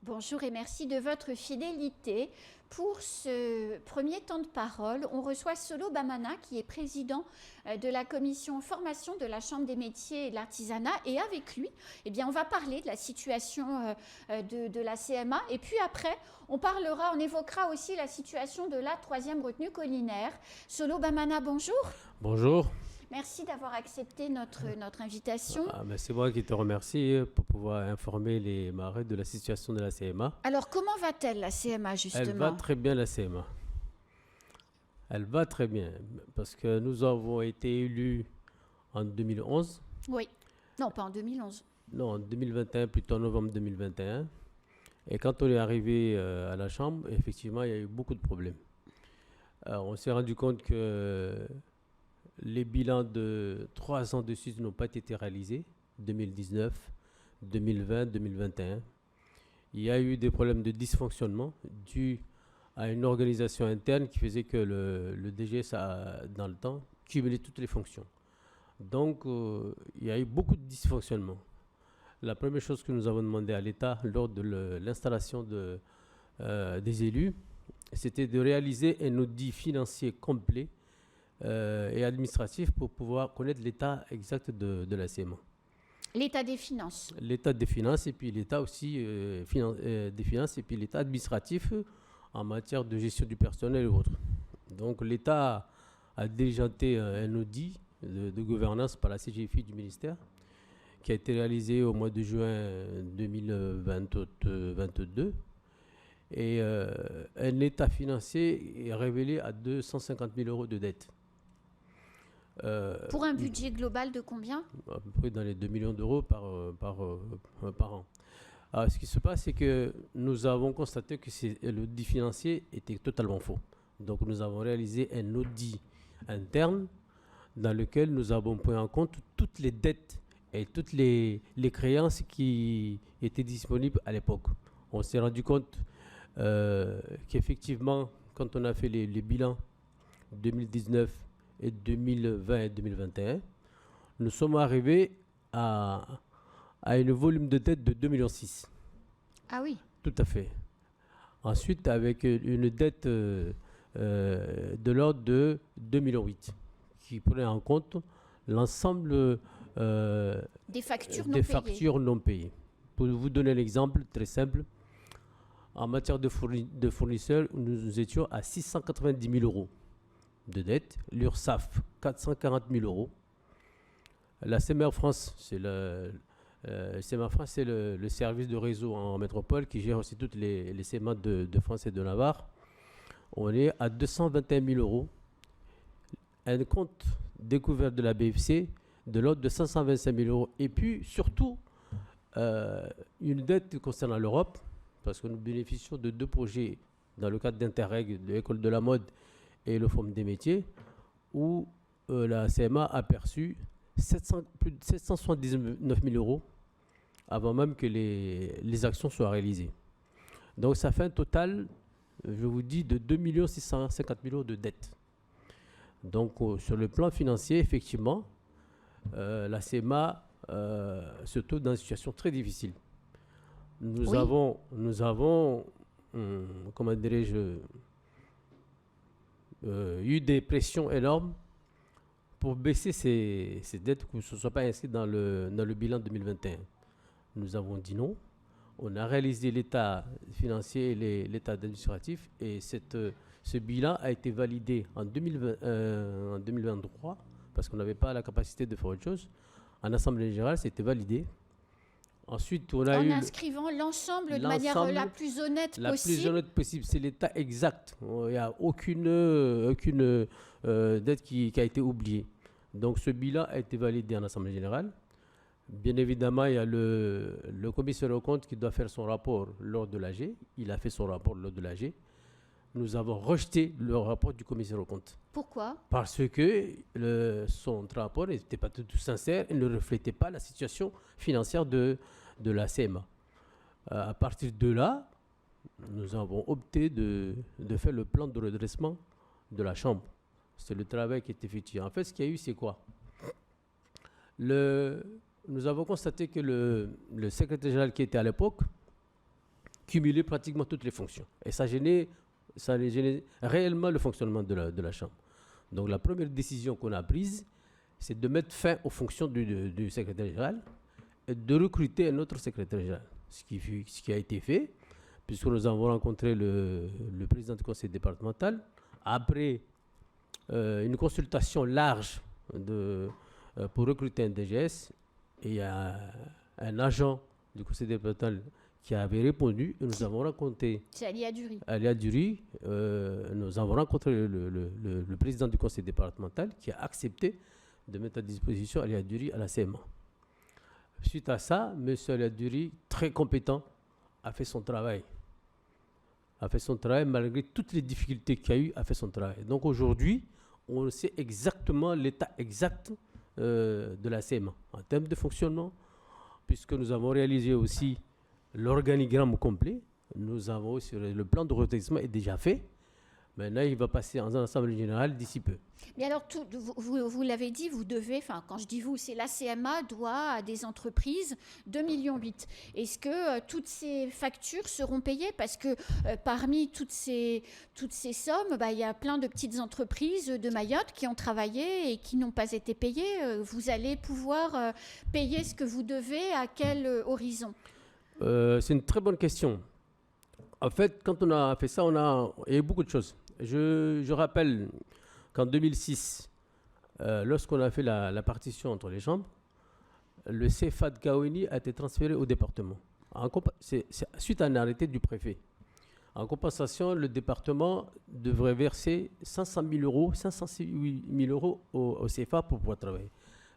Bonjour et merci de votre fidélité. Pour ce premier temps de parole, on reçoit Solo Bamana qui est président de la commission formation de la Chambre des métiers et de l'artisanat. Et avec lui, on va parler de la situation de la CMA. Et puis après, on évoquera aussi la situation de la troisième retenue collinaire. Solo Bamana, bonjour. Bonjour. Merci d'avoir accepté notre invitation. C'est moi qui te remercie pour pouvoir informer les marais de la situation de la CMA. Alors, comment va-t-elle, la CMA, justement? Elle va très bien, la CMA. Elle va très bien, parce que nous avons été élus en 2011. Oui. Non, pas en 2011. Non, en 2021, plutôt en novembre 2021. Et quand on est arrivé à la Chambre, effectivement, il y a eu beaucoup de problèmes. On s'est rendu compte que les bilans de 3 ans de suite n'ont pas été réalisés, 2019, 2020, 2021. Il y a eu des problèmes de dysfonctionnement dus à une organisation interne qui faisait que le DGS a, dans le temps, cumulé toutes les fonctions. Donc, il y a eu beaucoup de dysfonctionnement. La première chose que nous avons demandé à l'État lors de l'installation des élus, c'était de réaliser un audit financier complet et administratif pour pouvoir connaître l'état exact de la CMA. L'état des finances. L'état des finances et puis l'état aussi des finances et puis l'état administratif en matière de gestion du personnel et autres. Donc l'État a diligenté un audit de gouvernance par la CGFI du ministère qui a été réalisé au mois de juin 2022 et un état financier est révélé à 250 000 € de dette. Pour un budget global de combien? À peu près dans les 2 millions d'euros par an. Alors, ce qui se passe, c'est que nous avons constaté que l'audit financier était totalement faux. Donc, nous avons réalisé un audit interne dans lequel nous avons pris en compte toutes les dettes et toutes les créances qui étaient disponibles à l'époque. On s'est rendu compte qu'effectivement, quand on a fait les bilans 2019, et 2020 et 2021, nous sommes arrivés à un volume de dette de 2,6 millions. Ah oui. Tout à fait. Ensuite, avec une dette de l'ordre de 2,8 millions, qui prenait en compte l'ensemble des factures non payées. Pour vous donner l'exemple très simple, en matière de fournisseurs, nous étions à 690 000 € de dette, l'URSSAF 440 000 €. La CMA France, c'est le service de réseau en métropole qui gère aussi toutes les CMA de France et de Navarre. On est à 221 000 €. Un compte découvert de la BFC de l'ordre de 525 000 €. Et puis surtout, une dette concernant l'Europe, parce que nous bénéficions de 2 projets dans le cadre d'Interreg, de l'École de la mode et le Forum des métiers, où la CMA a perçu plus de 779 000 € avant même que les actions soient réalisées. Donc ça fait un total, je vous dis, de 2 650 000 € de dettes. Donc sur le plan financier, effectivement, la CMA se trouve dans une situation très difficile. Nous avons comment dirais-je, eu des pressions énormes pour baisser ces dettes, que ce ne soit pas inscrit dans le bilan 2021. Nous avons dit non. On a réalisé l'état financier et l'état administratif et ce bilan a été validé en 2023 parce qu'on n'avait pas la capacité de faire autre chose. En Assemblée générale, c'était validé. Ensuite, on a en inscrivant l'ensemble de manière la plus honnête possible. La plus honnête possible, c'est l'état exact. Il n'y a aucune dette qui a été oubliée. Donc ce bilan a été validé en Assemblée générale. Bien évidemment, il y a le commissaire aux comptes qui doit faire son rapport lors de l'AG. Il a fait son rapport lors de l'AG. Nous avons rejeté le rapport du commissaire aux comptes. Pourquoi? Parce que son rapport n'était pas tout sincère et ne reflétait pas la situation financière de la CMA. À partir de là, nous avons opté de faire le plan de redressement de la Chambre. C'est le travail qui est effectué. En fait, ce qu'il y a eu, c'est quoi? Nous avons constaté que le secrétaire général qui était à l'époque cumuler pratiquement toutes les fonctions. Et ça a gêné réellement le fonctionnement de la Chambre. Donc la première décision qu'on a prise, c'est de mettre fin aux fonctions du secrétaire général et de recruter un autre secrétaire général. Ce qui a été fait, puisque nous avons rencontré le président du conseil départemental, après une consultation large pour recruter un DGS, et il y a un agent du conseil départemental qui avait répondu, et nous avons rencontré... C'est Alia Duri. Alia Duri, nous avons rencontré le président du conseil départemental qui a accepté de mettre à disposition Alia Duri à la CMA. Suite à ça, M. Alia Duri, très compétent, a fait son travail. Malgré toutes les difficultés qu'il y a eu, a fait son travail. Donc aujourd'hui, on sait exactement l'état exact de la CMA en termes de fonctionnement, puisque nous avons réalisé aussi l'organigramme complet. Nous avons aussi le plan de redressement est déjà fait. Maintenant, il va passer en assemblée générale d'ici peu. Mais alors, vous l'avez dit, vous devez, enfin, quand je dis vous, c'est la CMA doit à des entreprises 2,8 millions. Est-ce que toutes ces factures seront payées? Parce que parmi toutes ces sommes, il y a plein de petites entreprises de Mayotte qui ont travaillé et qui n'ont pas été payées. Vous allez pouvoir payer ce que vous devez à quel horizon? C'est une très bonne question. En fait, quand on a fait ça, il y a eu beaucoup de choses. Je rappelle qu'en 2006, lorsqu'on a fait la partition entre les chambres, le CFA de Kaouini a été transféré au département. C'est suite à un arrêté du préfet. En compensation, le département devrait verser 500 000 euros, 506 000 euros au CFA pour pouvoir travailler.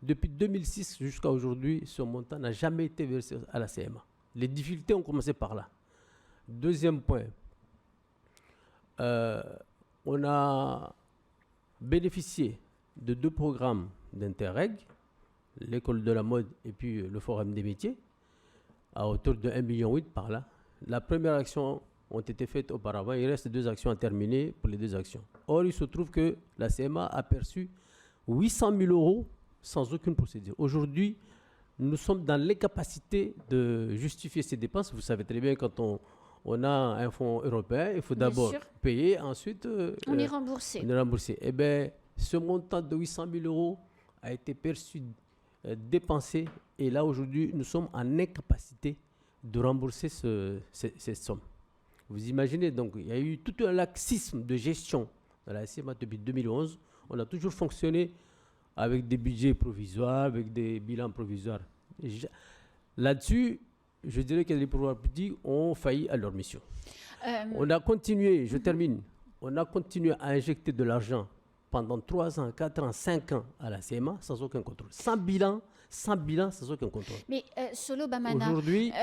Depuis 2006 jusqu'à aujourd'hui, ce montant n'a jamais été versé à la CMA. Les difficultés ont commencé par là. Deuxième point, on a bénéficié de 2 programmes d'Interreg, l'école de la mode et puis le forum des métiers, à hauteur de 1,8 million par là. La première action ont été faites auparavant, il reste 2 actions à terminer pour les 2 actions. Or, il se trouve que la CMA a perçu 800 000 euros sans aucune procédure. Aujourd'hui, nous sommes dans l'incapacité de justifier ces dépenses. Vous savez très bien, quand on a un fonds européen, il faut d'abord payer, ensuite... on est remboursé. Eh bien, ce montant de 800 000 euros a été perçu, dépensé, et là, aujourd'hui, nous sommes en incapacité de rembourser ces sommes. Vous imaginez, donc, il y a eu tout un laxisme de gestion dans la CMA depuis 2011. On a toujours fonctionné avec des budgets provisoires, avec des bilans provisoires. Là-dessus, je dirais que les pouvoirs publics ont failli à leur mission. On a continué, je termine, on a continué à injecter de l'argent pendant 3 ans, 4 ans, 5 ans à la CMA sans aucun contrôle. Sans bilan, sans aucun contrôle. Mais Solo Bamana, aujourd'hui,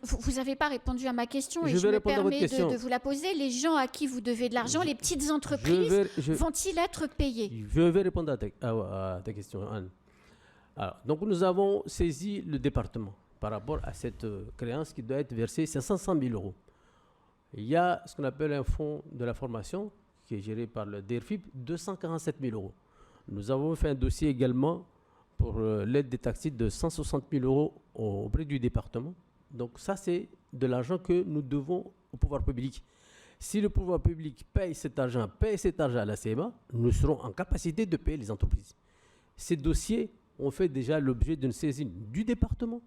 vous n'avez pas répondu à ma question et je me permets de vous la poser. Les gens à qui vous devez de l'argent, les petites entreprises, vont-ils être payés? Je vais répondre à ta question, Anne. Alors, donc nous avons saisi le département par rapport à cette créance qui doit être versée, c'est 500 000 euros. Il y a ce qu'on appelle un fonds de la formation qui est géré par le DERFIP, 247 000 euros. Nous avons fait un dossier également pour l'aide des taxis de 160 000 euros auprès du département. Donc ça, c'est de l'argent que nous devons au pouvoir public. Si le pouvoir public paye cet argent à la CMA, nous serons en capacité de payer les entreprises. Ces dossiers ont fait déjà l'objet d'une saisine du département,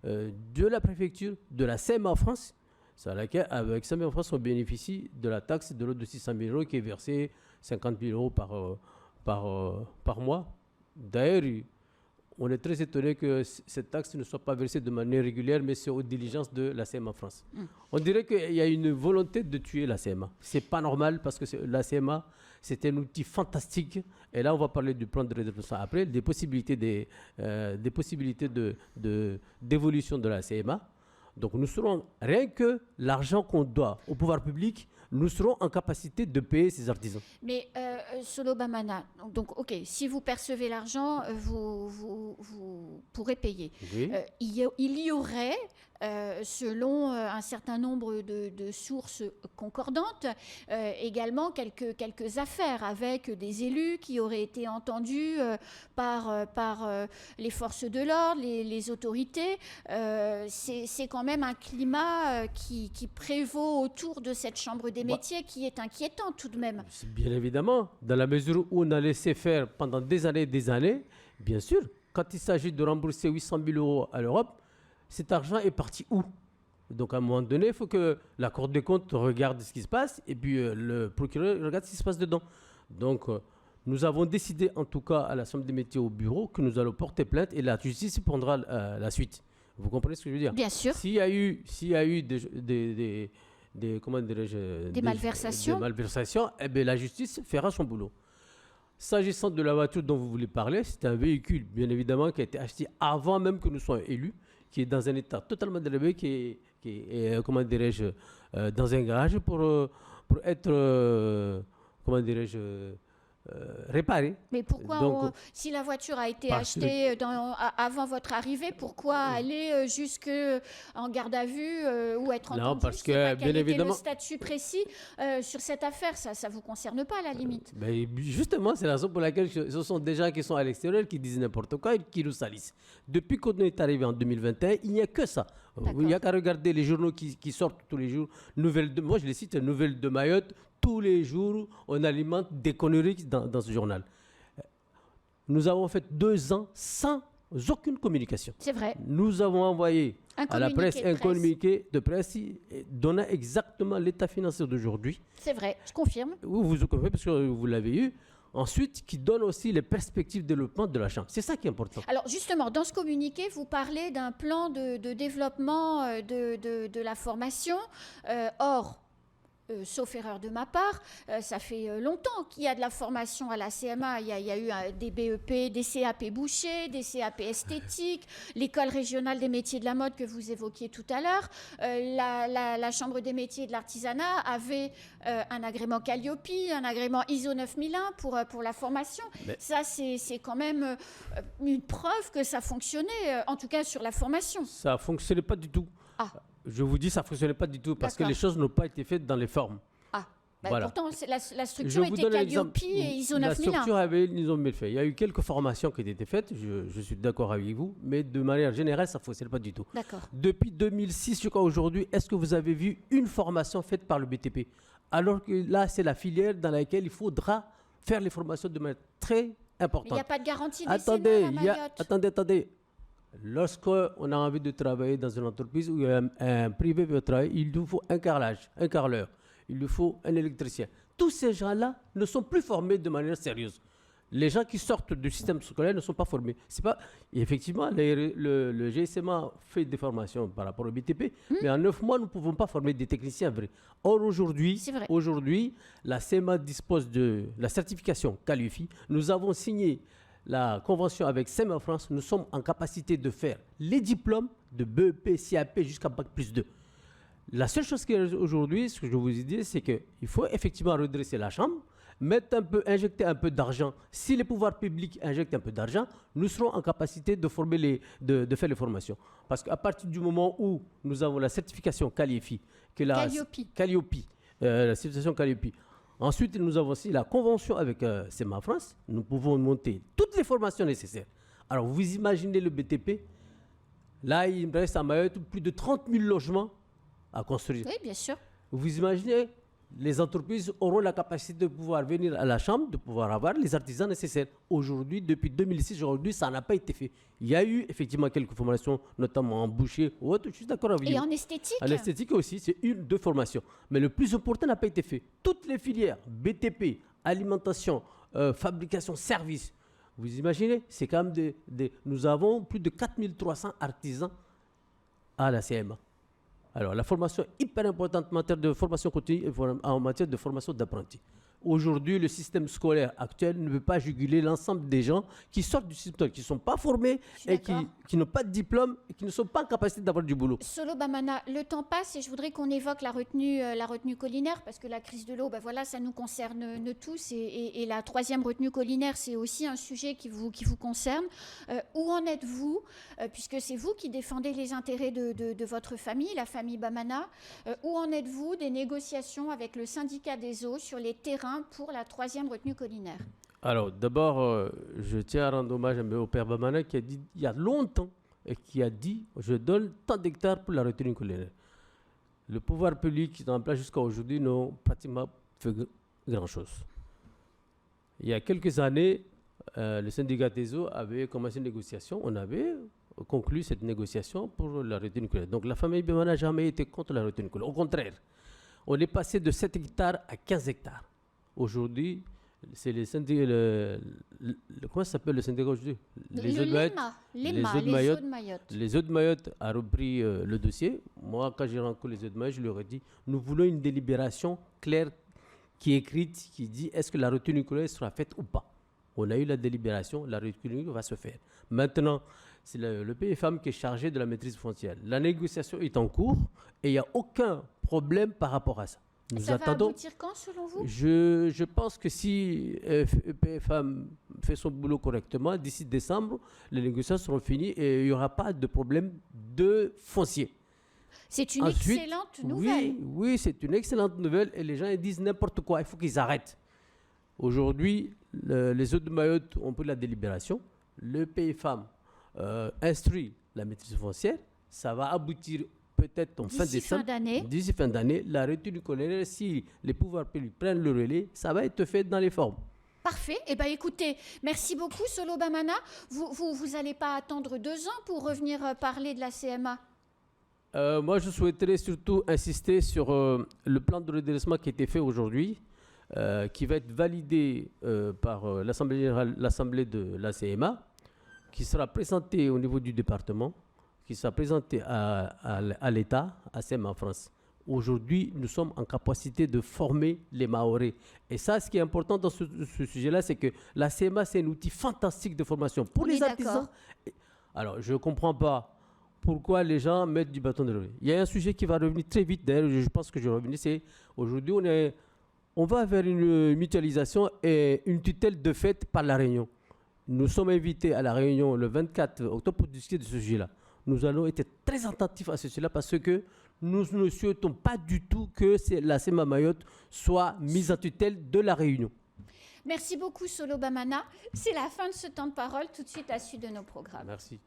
de la préfecture, de la CMA France. C'est à laquelle, avec CMA France, on bénéficie de la taxe de l'ordre de 600 000 euros qui est versée 50 000 euros par mois. D'ailleurs, on est très étonné que cette taxe ne soit pas versée de manière régulière, mais c'est aux diligences de la CMA France. On dirait qu'il y a une volonté de tuer la CMA. Ce n'est pas normal parce que la CMA, c'est un outil fantastique. Et là, on va parler du plan de redressement après, des possibilités d'évolution de la CMA. Donc nous serons, rien que l'argent qu'on doit au pouvoir public, nous serons en capacité de payer ces artisans. Mais Solo Bamana, donc ok, si vous percevez l'argent, vous pourrez payer. Oui. Il y aurait, selon un certain nombre de sources concordantes, également quelques affaires avec des élus qui auraient été entendus par les forces de l'ordre, les autorités. C'est quand même un climat qui prévaut autour de cette Chambre des métiers qui est inquiétant tout de même. Bien évidemment, dans la mesure où on a laissé faire pendant des années, bien sûr, quand il s'agit de rembourser 800 000 euros à l'Europe, cet argent est parti où? Donc à un moment donné, il faut que la Cour des comptes regarde ce qui se passe et puis le procureur regarde ce qui se passe dedans. Donc nous avons décidé, en tout cas à la Chambre des métiers au bureau, que nous allons porter plainte et la justice prendra la suite. Vous comprenez ce que je veux dire? Bien sûr. S'il y a eu comment dirais-je, des malversations, eh bien, la justice fera son boulot. S'agissant de la voiture dont vous voulez parler, c'est un véhicule, bien évidemment, qui a été acheté avant même que nous soyons élus, qui est dans un état totalement dérobé, qui est comment dirais-je, dans un garage pour être, comment dirais-je, réparé. Mais pourquoi, Donc, si la voiture a été achetée avant votre arrivée, pourquoi aller jusque en garde à vue ou être entendu? Non, parce que, quel bien était évidemment, le statut précis sur cette affaire? Ça ne vous concerne pas, à la limite. Ben, justement, c'est la raison pour laquelle ce sont des gens qui sont à l'extérieur, qui disent n'importe quoi et qui nous salissent. Depuis qu'on est arrivé en 2021, il n'y a que ça. Il n'y a qu'à regarder les journaux qui sortent tous les jours. Moi, je les cite, Nouvelles de Mayotte. Tous les jours, on alimente des conneries dans ce journal. Nous avons fait 2 ans sans aucune communication. C'est vrai. Nous avons envoyé à la presse un communiqué de presse donnant exactement l'état financier d'aujourd'hui. C'est vrai, je confirme. Vous confirmez parce que vous l'avez eu. Ensuite, qui donne aussi les perspectives de développement de la Chambre. C'est ça qui est important. Alors justement, dans ce communiqué, vous parlez d'un plan de développement de la formation. Or, sauf erreur de ma part, ça fait longtemps qu'il y a de la formation à la CMA. Il y a eu des BEP, des CAP bouchers, des CAP esthétiques, l'école régionale des métiers de la mode que vous évoquiez tout à l'heure. La Chambre des métiers et de l'artisanat avait un agrément Calliope, un agrément ISO 9001 pour la formation. Mais ça, c'est quand même une preuve que ça fonctionnait, en tout cas sur la formation. Ça ne fonctionnait pas du tout. Ah. Je vous dis, ça ne fonctionnait pas du tout parce que les choses n'ont pas été faites dans les formes. Ah, voilà. Pourtant, la structure était Calliope et ISO 9001. La structure avait ISO 9001. Il y a eu quelques formations qui ont été faites, je suis d'accord avec vous, mais de manière générale, ça ne fonctionnait pas du tout. D'accord. Depuis 2006 jusqu'à aujourd'hui, est-ce que vous avez vu une formation faite par le BTP? Alors que là, c'est la filière dans laquelle il faudra faire les formations de manière très importante. Mais il n'y a pas de garantie décennale à Mayotte. Attendez. Lorsqu'on a envie de travailler dans une entreprise où un privé veut travailler, il nous faut un carreleur, il nous faut un électricien. Tous ces gens-là ne sont plus formés de manière sérieuse. Les gens qui sortent du système scolaire ne sont pas formés. Effectivement, le GSMA fait des formations par rapport au BTP, mais en 9 mois, nous ne pouvons pas former des techniciens vrais. Or, aujourd'hui, la CMA dispose de la certification Calliope. Nous avons signé la convention avec CMA France, nous sommes en capacité de faire les diplômes de BEP, CAP jusqu'à Bac+2. La seule chose qu'aujourd'hui, ce que je vous ai dit, c'est qu'il faut effectivement redresser la Chambre, injecter un peu d'argent. Si les pouvoirs publics injectent un peu d'argent, nous serons en capacité de faire les formations. Parce qu'à partir du moment où nous avons la certification Calliope, la certification Calliope. Ensuite, nous avons aussi la convention avec CMA France. Nous pouvons monter toutes les formations nécessaires. Alors, vous imaginez le BTP. Là, il me reste à Mayotte plus de 30 000 logements à construire. Oui, bien sûr. Vous imaginez, les entreprises auront la capacité de pouvoir venir à la Chambre, de pouvoir avoir les artisans nécessaires. Aujourd'hui, depuis 2006, ça n'a pas été fait. Il y a eu effectivement quelques formations, notamment en boucher ou autre. Je suis d'accord avec vous. Et en esthétique? En esthétique aussi, c'est 1-2 formations. Mais le plus important n'a pas été fait. Toutes les filières, BTP, alimentation, fabrication, services, vous imaginez, c'est quand même nous avons plus de 4300 artisans à la CMA. Alors, la formation est hyper importante en matière de formation continue et en matière de formation d'apprentis. Aujourd'hui, le système scolaire actuel ne peut pas juguler l'ensemble des gens qui sortent du système, qui ne sont pas formés et qui n'ont pas de diplôme et qui ne sont pas en capacité d'avoir du boulot. Solo Bamana, le temps passe et je voudrais qu'on évoque la retenue collinaire parce que la crise de l'eau, voilà, ça nous concerne nous tous et la troisième retenue collinaire, c'est aussi un sujet qui vous concerne. Où en êtes-vous, puisque c'est vous qui défendez les intérêts de votre famille, la famille Bamana, où en êtes-vous des négociations avec le syndicat des eaux sur les terrains pour la troisième retenue collinaire? Alors, d'abord, je tiens à rendre hommage au père Bamana qui a dit il y a longtemps et qui a dit je donne tant d'hectares pour la retenue collinaire. Le pouvoir public qui est en place jusqu'à aujourd'hui n'ont pratiquement fait grand-chose. Il y a quelques années, le syndicat des eaux avait commencé une négociation. On avait conclu cette négociation pour la retenue collinaire. Donc, la famille Bamana n'a jamais été contre la retenue collinaire. Au contraire, on est passé de 7 hectares à 15 hectares. Aujourd'hui, c'est les syndicats. Comment ça s'appelle le syndicat aujourd'hui? Les eaux de Mayotte. Les eaux de Mayotte a repris le dossier. Moi, quand j'ai rencontré les eaux de Mayotte, je leur ai dit nous voulons une délibération claire qui est écrite, qui dit est-ce que la retenue collinaire sera faite ou pas. On a eu la délibération, la retenue collinaire va se faire. Maintenant, c'est le PFAM qui est chargé de la maîtrise foncière. La négociation est en cours et il n'y a aucun problème par rapport à ça. Ça va aboutir quand, selon vous? Je pense que si PFAM fait son boulot correctement, d'ici décembre, les négociations seront finies et il n'y aura pas de problème de foncier. C'est une excellente nouvelle. Oui, c'est une excellente nouvelle et les gens ils disent n'importe quoi. Il faut qu'ils arrêtent. Aujourd'hui, les eaux de Mayotte ont pris la délibération. Le PFAM instruit la maîtrise foncière. Ça va aboutir peut-être en fin décembre, d'ici fin d'année, la retenue collinaire, si les pouvoirs publics prennent le relais, ça va être fait dans les formes. Parfait. Eh bien, écoutez, merci beaucoup, Solo Bamana. Vous n'allez pas attendre 2 ans pour revenir parler de la CMA? Moi, je souhaiterais surtout insister sur le plan de redressement qui a été fait aujourd'hui, qui va être validé par l'Assemblée générale, l'Assemblée de la CMA, qui sera présenté au niveau du département, qui sera présenté à l'État, à CMA en France. Aujourd'hui, nous sommes en capacité de former les Mahorais. Et ça, ce qui est important dans ce sujet-là, c'est que la CMA, c'est un outil fantastique de formation pour les artisans. Alors, je ne comprends pas pourquoi les gens mettent du bâton de l'eau. Il y a un sujet qui va revenir très vite, d'ailleurs, je pense que je vais revenir, c'est aujourd'hui, on va vers une mutualisation et une tutelle de fait par la Réunion. Nous sommes invités à la Réunion le 24 octobre pour discuter de ce sujet-là. Nous allons être très attentifs à ce sujet-là parce que nous ne souhaitons pas du tout que la CMA Mayotte soit mise en tutelle de la Réunion. Merci beaucoup, Solo Bamana. C'est la fin de ce temps de parole. Tout de suite à la suite de nos programmes. Merci.